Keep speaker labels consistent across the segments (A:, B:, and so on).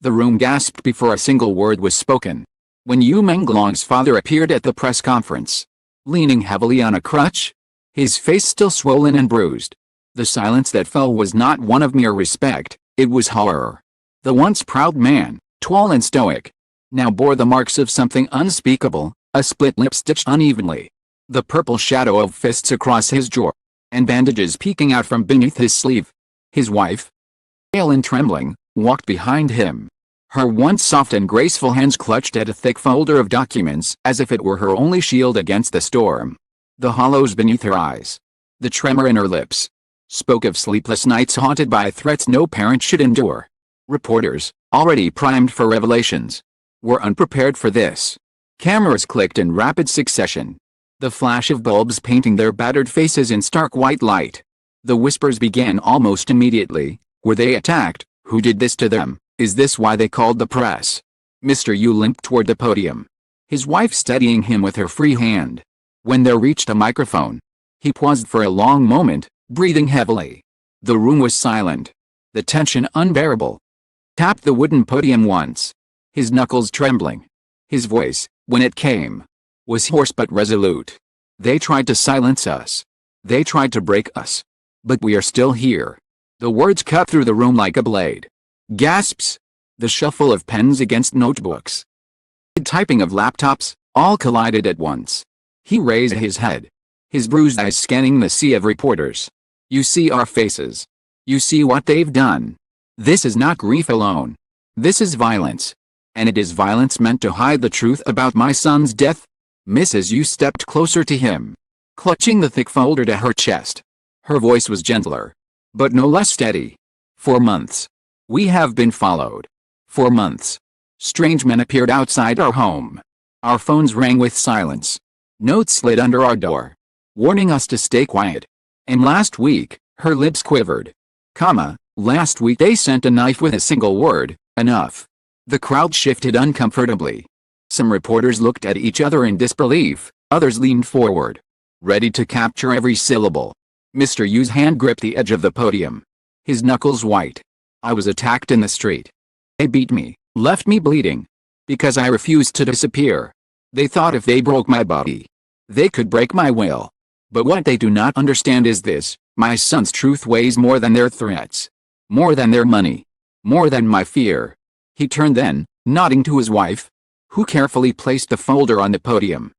A: The room gasped before a single word was spoken. When Menglong's father appeared at the press conference, leaning heavily on a crutch, his face still swollen and bruised, the silence that fell was not one of mere respect, it was horror. The once proud man, tall and stoic, now bore the marks of something unspeakable, a split lip stitched unevenly, the purple shadow of fists across his jaw, and bandages peeking out from beneath his sleeve. His wife, pale and trembling, walked behind him. Her once soft and graceful hands clutched at a thick folder of documents as if it were her only shield against the storm. The hollows beneath her eyes, the tremor in her lips, spoke of sleepless nights haunted by threats no parent should endure. Reporters, already primed for revelations, were unprepared for this. Cameras clicked in rapid succession, the flash of bulbs painting their battered faces in stark white light. The whispers began almost immediately. Were they attacked? Who did this to them? Is this why they called the press? Mr. Yu limped toward the podium, his wife steadying him with her free hand. When there reached a microphone, he paused for a long moment, breathing heavily. The room was silent, the tension unbearable. Tapped the wooden podium once, his knuckles trembling. His voice, when it came, was hoarse but resolute. They tried to silence us. They tried to break us. But we are still here. The words cut through the room like a blade. Gasps, the shuffle of pens against notebooks, the typing of laptops, all collided at once. He raised his head, his bruised eyes scanning the sea of reporters. You see our faces. You see what they've done. This is not grief alone. This is violence. And it is violence meant to hide the truth about my son's death. Mrs. Yu stepped closer to him, clutching the thick folder to her chest. Her voice was gentler, but no less steady. For months, we have been followed. For months, strange men appeared outside our home. Our phones rang with silence. Notes slid under our door, warning us to stay quiet. And last week, her lips quivered. Last week they sent a knife with a single word, enough. The crowd shifted uncomfortably. Some reporters looked at each other in disbelief, others leaned forward, ready to capture every syllable. Mr. Yu's hand gripped the edge of the podium, his knuckles white. I was attacked in the street. They beat me, left me bleeding, because I refused to disappear. They thought if they broke my body, they could break my will. But what they do not understand is this: my son's truth weighs more than their threats, more than their money, more than my fear. He turned then, nodding to his wife, who carefully placed the folder on the podium.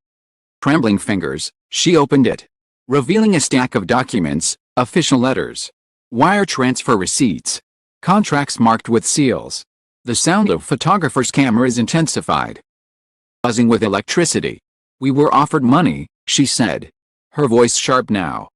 A: Trembling fingers, she opened it, revealing a stack of documents, official letters, wire transfer receipts, contracts marked with seals. The sound of photographers' cameras intensified, buzzing with electricity. We were offered money, she said, her voice sharp now.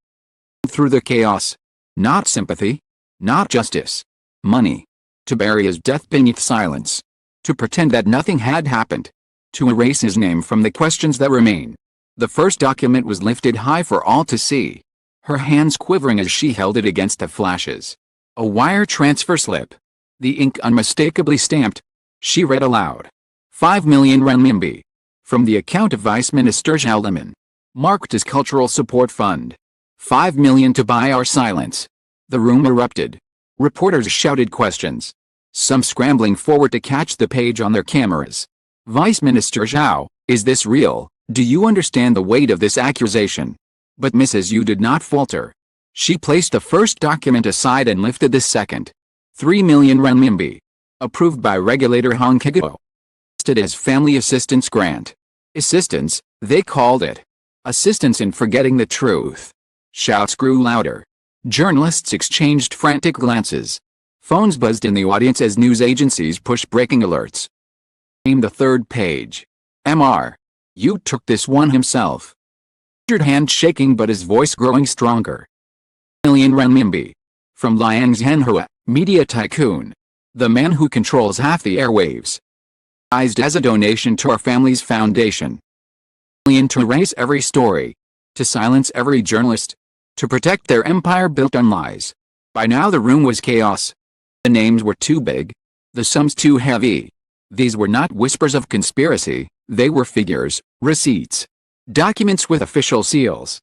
A: Through the chaos. Not sympathy, not justice. Money. To bury his death beneath silence. To pretend that nothing had happened. To erase his name from the questions that remain. The first document was lifted high for all to see, her hands quivering as she held it against the flashes. A wire transfer slip. The ink unmistakably stamped. She read aloud. 5 million renminbi. From the account of Vice Minister Zhao Liman. Marked as Cultural Support Fund. 5 million to buy our silence. The room erupted. Reporters shouted questions, some scrambling forward to catch the page on their cameras. Vice Minister Zhao, is this real? Do you understand the weight of this accusation? But Mrs. Yu did not falter. She placed the first document aside and lifted the second. 3 million renminbi. Approved by regulator Hong Kigo. Listed as family assistance grant. Assistance, they called it. Assistance in forgetting the truth. Shouts grew louder. Journalists exchanged frantic glances. Phones buzzed in the audience as news agencies pushed breaking alerts. Came the third page. Mr. Yu took this one himself. Hand shaking but his voice growing stronger. Million renminbi. From Liang Zhenhua, media tycoon. The man who controls half the airwaves. As a donation to our family's foundation. Million to erase every story. To silence every journalist. To protect their empire built on lies. By now the room was chaos. The names were too big. The sums too heavy. These were not whispers of conspiracy, they were figures, receipts, documents with official seals.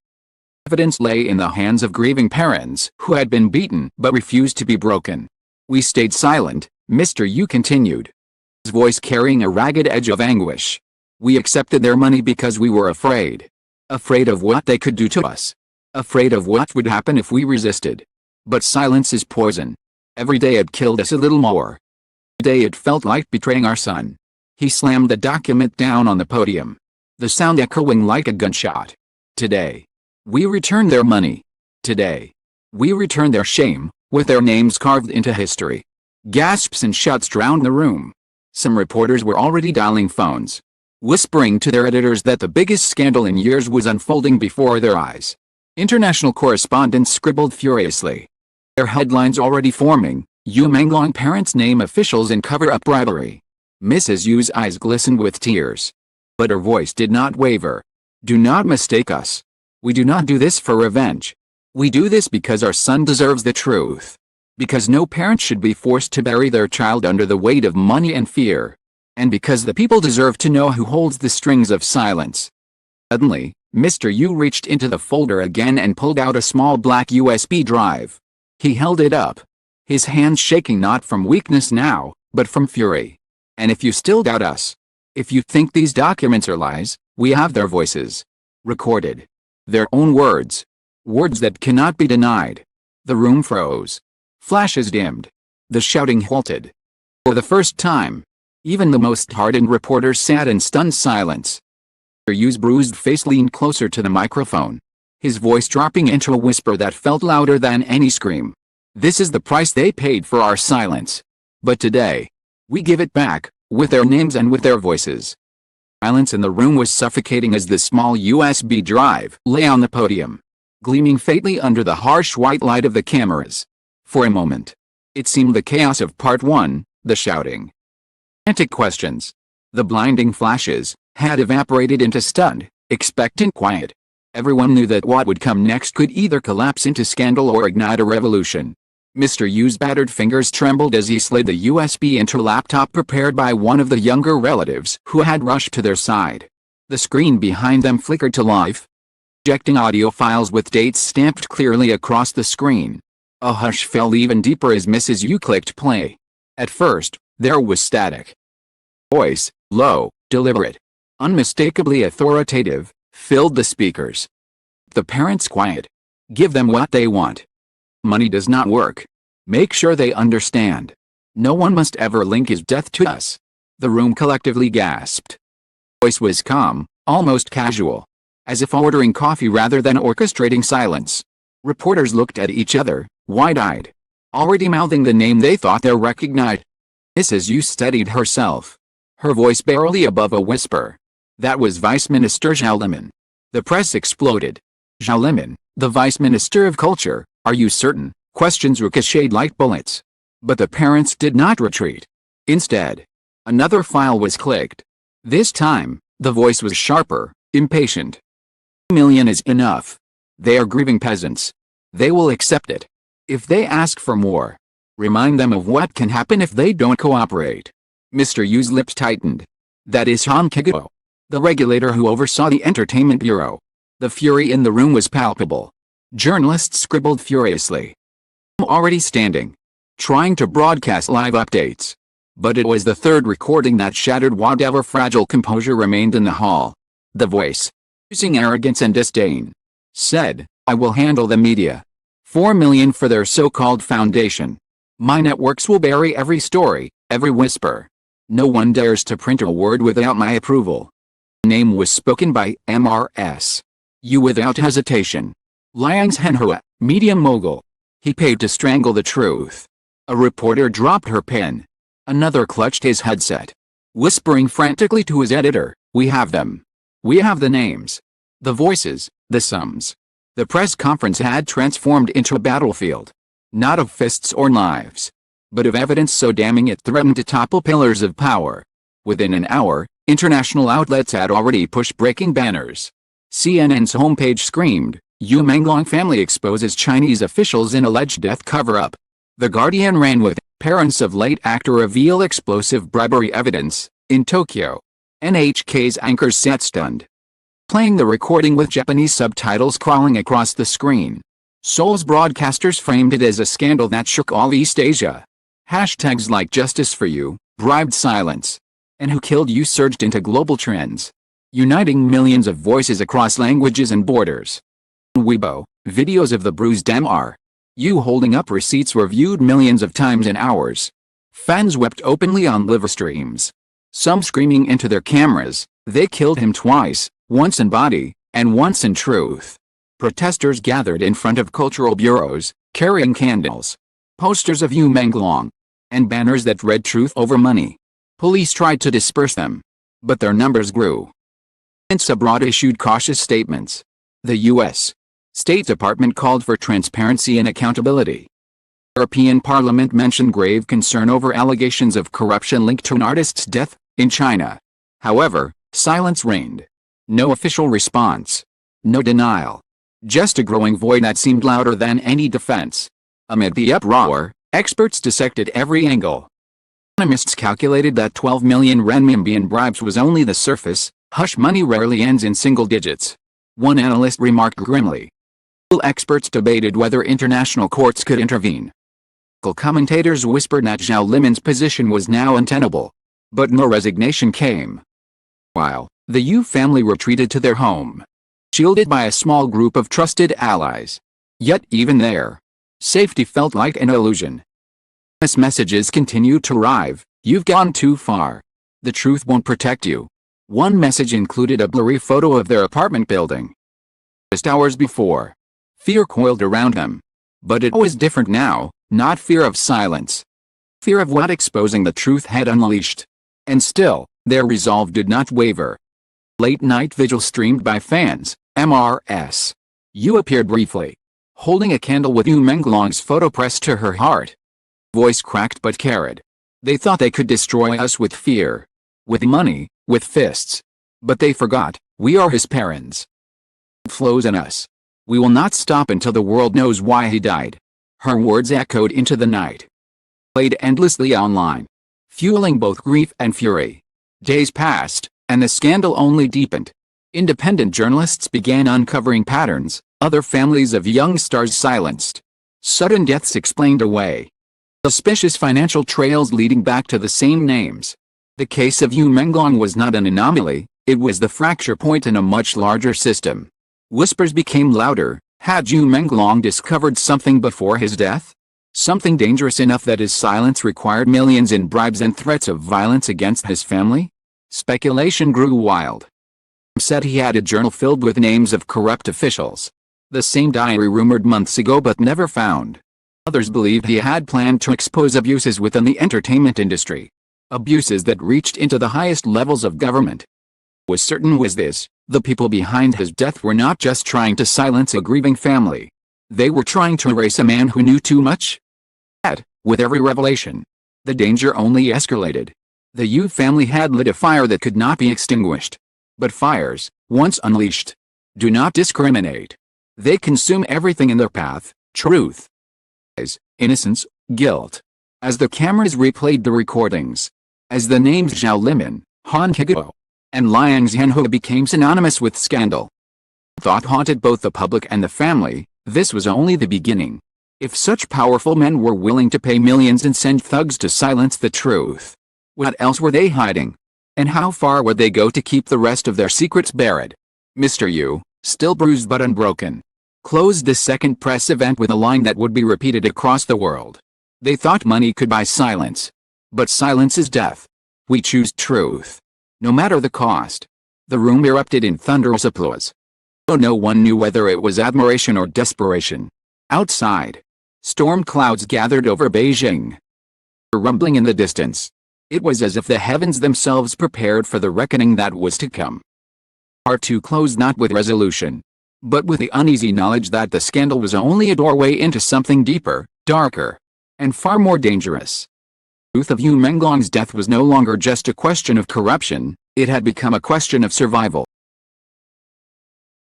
A: Evidence lay in the hands of grieving parents who had been beaten but refused to be broken. We stayed silent, Mr. Yu continued, his voice carrying a ragged edge of anguish. We accepted their money because we were afraid. Afraid of what they could do to us. Afraid of what would happen if we resisted. But silence is poison. Every day it killed us a little more. Every day it felt like betraying our son. He slammed the document down on the podium, the sound echoing like a gunshot. Today, we return their money. Today, we return their shame, with their names carved into history. Gasps and shouts drowned the room. Some reporters were already dialing phones, whispering to their editors that the biggest scandal in years was unfolding before their eyes. International correspondents scribbled furiously, their headlines already forming. Yu Menglong parents name officials and cover up bribery. Mrs. Yu's eyes glistened with tears, but her voice did not waver. Do not mistake us. We do not do this for revenge. We do this because our son deserves the truth. Because no parent should be forced to bury their child under the weight of money and fear. And because the people deserve to know who holds the strings of silence. Suddenly, Mr. Yu reached into the folder again and pulled out a small black USB drive. He held it up, his hands shaking not from weakness now, but from fury. And if you still doubt us, if you think these documents are lies, we have their voices. Recorded. Their own words. Words that cannot be denied. The room froze. Flashes dimmed. The shouting halted. For the first time, even the most hardened reporters sat in stunned silence. Mr. Yu's bruised face leaned closer to the microphone, his voice dropping into a whisper that felt louder than any scream. This is the price they paid for our silence. But today, we give it back, with their names and with their voices. Silence in the room was suffocating as the small USB drive lay on the podium, gleaming faintly under the harsh white light of the cameras. For a moment, it seemed the chaos of part one, the shouting, frantic questions, the blinding flashes, had evaporated into stunned, expectant quiet. Everyone knew that what would come next could either collapse into scandal or ignite a revolution. Mr. Yu's battered fingers trembled as he slid the USB into a laptop prepared by one of the younger relatives who had rushed to their side. The screen behind them flickered to life, projecting audio files with dates stamped clearly across the screen. A hush fell even deeper as Mrs. Yu clicked play. At first, there was static. Voice, low, deliberate, unmistakably authoritative, filled the speakers. The parents quiet. Give them what they want. Money does not work. Make sure they understand. No one must ever link his death to us. The room collectively gasped. Voice was calm, almost casual, as if ordering coffee rather than orchestrating silence. Reporters looked at each other, wide-eyed, already mouthing the name they thought they recognized. Mrs. Yu steadied herself, her voice barely above a whisper. That was Vice Minister Zhao Liman. The press exploded. Zhao Liman, the Vice Minister of Culture, are you certain? Questions ricocheted like bullets. But the parents did not retreat. Instead, another file was clicked. This time, the voice was sharper, impatient. $1 million is enough. They are grieving peasants. They will accept it. If they ask for more, remind them of what can happen if they don't cooperate. Mr. Yu's lips tightened. That is Han Kigo, the regulator who oversaw the Entertainment Bureau. The fury in the room was palpable. Journalists scribbled furiously. Already standing, trying to broadcast live updates. But it was the third recording that shattered whatever fragile composure remained in the hall. The voice, using arrogance and disdain, said, I will handle the media. $4 million for their so-called foundation. My networks will bury every story, every whisper. No one dares to print a word without my approval. The name was spoken by Mrs. Yu without hesitation. Liang's Henhua, media mogul. He paid to strangle the truth. A reporter dropped her pen. Another clutched his headset, whispering frantically to his editor, we have them. We have the names, the voices, the sums. The press conference had transformed into a battlefield. Not of fists or knives, but of evidence so damning it threatened to topple pillars of power. Within an hour, international outlets had already pushed breaking banners. CNN's homepage screamed, Yu Menglong family exposes Chinese officials in alleged death cover-up. The Guardian ran with, parents of late actor reveal explosive bribery evidence, in Tokyo. NHK's anchors sat stunned, playing the recording with Japanese subtitles crawling across the screen. Seoul's broadcasters framed it as a scandal that shook all East Asia. Hashtags like "Justice for You," "Bribed Silence," and "Who Killed You" surged into global trends, uniting millions of voices across languages and borders. On Weibo, videos of the bruised MR.U holding up receipts were viewed millions of times in hours. Fans wept openly on live streams, some screaming into their cameras, "They killed him twice, once in body, and once in truth." Protesters gathered in front of cultural bureaus, carrying candles, posters of Menglong, and banners that read "Truth over money." Police tried to disperse them, but their numbers grew. Governments abroad issued cautious statements. The U.S. State Department called for transparency and accountability. The European Parliament mentioned grave concern over allegations of corruption linked to an artist's death in China. However, silence reigned. No official response. No denial. Just a growing void that seemed louder than any defense. Amid the uproar, experts dissected every angle. Economists calculated that 12 million renminbi in bribes was only the surface. Hush money rarely ends in single digits. One analyst remarked grimly. Experts debated whether international courts could intervene. Local commentators whispered that Zhao Liman's position was now untenable. But no resignation came. While the Yu family retreated to their home, shielded by a small group of trusted allies. Yet even there, safety felt like an illusion. As messages continued to arrive, "You've gone too far. The truth won't protect you." One message included a blurry photo of their apartment building. Just hours before, fear coiled around them. But it was different now, not fear of silence. Fear of what exposing the truth had unleashed. And still, their resolve did not waver. Late-night vigil streamed by fans, MRS.U appeared briefly, holding a candle with Menglong's photo pressed to her heart. Voice cracked but carried. "They thought they could destroy us with fear. With money, with fists. But they forgot, we are his parents. It flows in us. We will not stop until the world knows why he died." Her words echoed into the night. Played endlessly online, fueling both grief and fury. Days passed, and the scandal only deepened. Independent journalists began uncovering patterns, other families of young stars silenced. Sudden deaths explained away. Suspicious financial trails leading back to the same names. The case of Menglong was not an anomaly, it was the fracture point in a much larger system. Whispers became louder. Had Menglong discovered something before his death? Something dangerous enough that his silence required millions in bribes and threats of violence against his family? Speculation grew wild. Some said he had a journal filled with names of corrupt officials. The same diary rumored months ago but never found. Others believed he had planned to expose abuses within the entertainment industry. Abuses that reached into the highest levels of government. What was certain was this: the people behind his death were not just trying to silence a grieving family. They were trying to erase a man who knew too much. Yet, with every revelation, the danger only escalated. The Yu family had lit a fire that could not be extinguished. But fires, once unleashed, do not discriminate. They consume everything in their path: truth, innocence, guilt. As the cameras replayed the recordings, as the names Zhao Liman, Han Kiguo, and Liang Xianhua became synonymous with scandal, thought haunted both the public and the family. This was only the beginning. If such powerful men were willing to pay millions and send thugs to silence the truth, what else were they hiding? And how far would they go to keep the rest of their secrets buried? Mr. Yu, still bruised but unbroken, closed the second press event with a line that would be repeated across the world. They thought money could buy silence. But silence is death. We choose truth, no matter the cost. The room erupted in thunderous applause. Though no one knew whether it was admiration or desperation. Outside, storm clouds gathered over Beijing, rumbling in the distance. It was as if the heavens themselves prepared for the reckoning that was to come. Part 2 closed not with resolution, but with the uneasy knowledge that the scandal was only a doorway into something deeper, darker, and far more dangerous. The truth of Menglong's death was no longer just a question of corruption, it had become a question of survival.